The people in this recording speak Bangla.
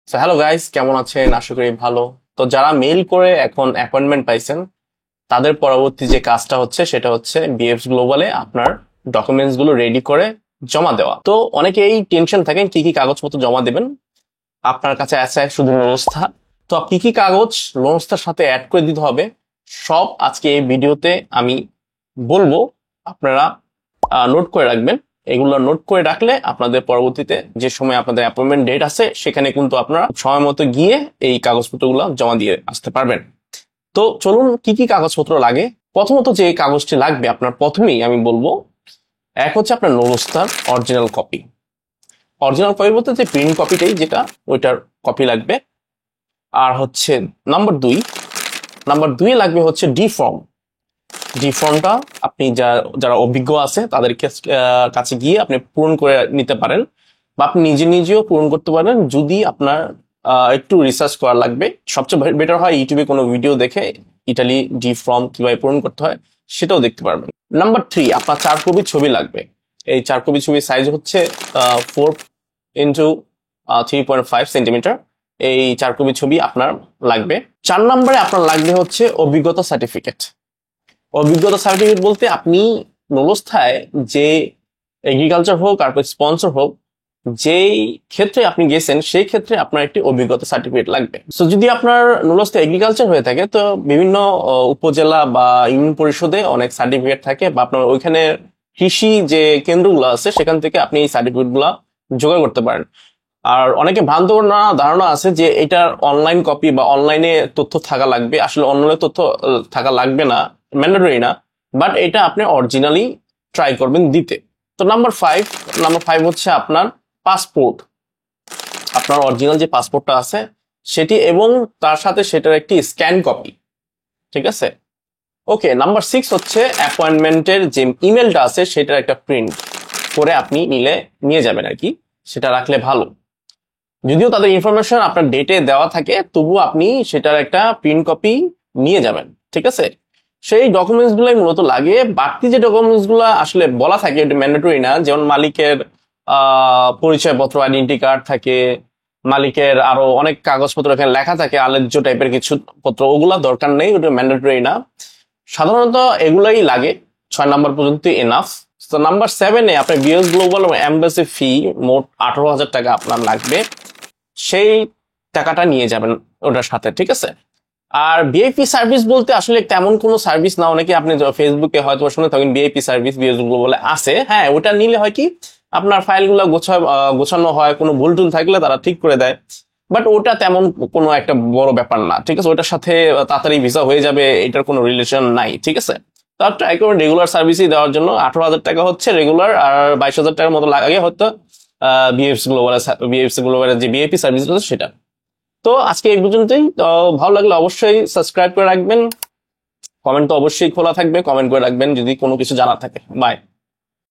হ্যালো গাইস, কেমন আছেন? আশা করি ভালো। তো যারা মেইল করে এখন অ্যাপয়েন্টমেন্ট পাইছেন, তাদের পরবর্তী যে কাজটা হচ্ছে সেটা হচ্ছে বিএফএস গ্লোবালে আপনার ডকুমেন্টস গুলো রেডি করে জমা দেওয়া। তো অনেকেই টেনশন থাকেন কি কি কাগজপত্র জমা দিবেন। আপনার কাছে আছে শুধু লোনস্থা। তো কি কি কাগজ লোনস্থার সাথে অ্যাড করে দিতে হবে সব আজকে এই ভিডিওতে আমি বলবো। আপনারা নোট করে রাখবেন। এগুলো নোট করে রাখলে আপনাদের পরবর্তীতে যে সময় আপনাদের অ্যাপয়েন্টমেন্ট ডেট আছে সেখানে কিন্তু আপনারা সময় মতো গিয়ে এই কাগজপত্রগুলো জমা দিয়ে আসতে পারবেন। তো চলুন কি কি কাগজপত্র লাগে। প্রথমত যে কাগজটি লাগবে আপনার প্রথমেই আমি বলবো, এক হচ্ছে আপনার নুরুস্তার অরিজিনাল কপি। অরিজিনাল কপি বলতে যে প্রিন্ট কপিটাই যেটা, ওইটার কপি লাগবে। আর হচ্ছে নাম্বার দুই লাগবে হচ্ছে ডি ফর্ম। ডি ফর্মটা আপনি যারা অভিজ্ঞ আছে তাদের কাছে গিয়ে আপনি পূরণ করে নিতে পারেন, বা আপনি নিজে নিজেও পূরণ করতে পারেন যদি আপনার একটু রিসার্চ করা লাগবে। সবচেয়ে বেটার হয় ইউটিউবে কোনো ভিডিও দেখে ইটালি ডি ফর্ম কিভাবে পূরণ করতে হয় সেটাও দেখতে পারবেন। নাম্বার থ্রি, আপনার 4 কপি ছবি লাগবে। এই 4 কপি ছবির সাইজ হচ্ছে 4x3.5 সেন্টিমিটার। এই 4 কপি ছবি আপনার লাগবে। 4 নম্বরে আপনার লাগবে হচ্ছে অভিজ্ঞতা সার্টিফিকেট। অভিজ্ঞতা সার্টিফিকেট বলতে আপনি নলস্থায় যে এগ্রিকালচার হোক আর স্পন্সর হোক, যেই ক্ষেত্রে আপনি গেছেন সেই ক্ষেত্রে আপনার একটি অভিজ্ঞতা সার্টিফিকেট লাগবে। তো যদি আপনার নলস্থায় এগ্রিকালচার হয়ে থাকে তো বিভিন্ন উপজেলা বা ইউনিয়ন পরিষদে অনেক সার্টিফিকেট থাকে, বা আপনার ওইখানে কৃষি যে কেন্দ্রগুলো আছে সেখান থেকে আপনি এই সার্টিফিকেট গুলা জোগাড় করতে পারেন। আর অনেকে ভ্রান্ত ধারণা আছে যে এটার অনলাইন কপি বা অনলাইনে তথ্য থাকা লাগবে। আসলে অনলাইনে তথ্য থাকা লাগবে না, ম্যান্ডেটরি না, বাট এটা আপনি অরিজিনালি ট্রাই করবেন দিতে। তো নাম্বার ফাইভ হচ্ছে আপনার পাসপোর্ট। আপনার অরিজিনাল যে পাসপোর্টটা আছে সেটি এবং তার সাথে সেটার একটি স্ক্যান কপি, ঠিক আছে? ওকে, নাম্বার 6 হচ্ছে অ্যাপয়েন্টমেন্টের যে ইমেলটা আছে সেটার একটা প্রিন্ট করে আপনি নিয়ে যাবেন আর কি, সেটা রাখলে ভালো। যদিও তাদের ইনফরমেশন আপনার ডেটে দেওয়া থাকে, তবু আপনি সেটার একটা প্রিন্ট কপি নিয়ে যাবেন, ঠিক আছে? সেই ডকুমেন্টস গুলাই মূলত লাগে। বাড়তি যে ডকুমেন্টস গুলো আসলে বলা থাকে এটা ম্যান্ডেটরি না, যেমন মালিকের পরিচয়পত্র, আইডেন্টি কার্ড থাকে, মালিকের আরো অনেক কাগজপত্র এখানে লেখা থাকে, আলেজ্য টাইপের কিছু পত্র, ওগুলা দরকার নেই, ওটা ম্যান্ডেটরি না। সাধারণত এগুলাই লাগে। 6 নম্বর পর্যন্ত এনাফ। তো নাম্বার 7-এ আপনার বিএস গ্লোবাল এম্বাসি ফি মোট 18,000 টাকা আপনার লাগবে। সেই টাকাটা নিয়ে যাবেন ওটার সাথে, ঠিক আছে? আর বিআইপি সার্ভিস বলতে আসলে তেমন কোনো সার্ভিস না। অনেকে আপনি ফেসবুকে হয়তো শুনে থাকেন বিআইপি সার্ভিস বিএস গ্লোবালে আছে। হ্যাঁ, ওটা নিলে হয় কি আপনার ফাইলগুলো গোছানো হয়, কোনো ভুল টুল থাকলে তারা ঠিক করে দেয়। বাট ওটা তেমন কোনো একটা বড় ব্যাপার না, ঠিক আছে? ওটার সাথে তাড়াতাড়ি ভিসা হয়ে যাবে, এটার কোনো রিলেশন নাই, ঠিক আছে? তার ট্রাই করবেন রেগুলার সার্ভিসই দেওয়ার জন্য। 18,000 টাকা হচ্ছে রেগুলার, আর 22,000 টাকার মতো লাগে হয়তো বিএফসি গ্লোবালের যে বিআইপি সার্ভিস আছে সেটা। তো আজকে এই পর্যন্তই। তো ভালো লাগলে অবশ্যই সাবস্ক্রাইব করে রাখবেন। কমেন্ট তো অবশ্যই খোলা থাকবে, কমেন্ট করে রাখবেন যদি কোনো কিছু জানা থাকে। বাই।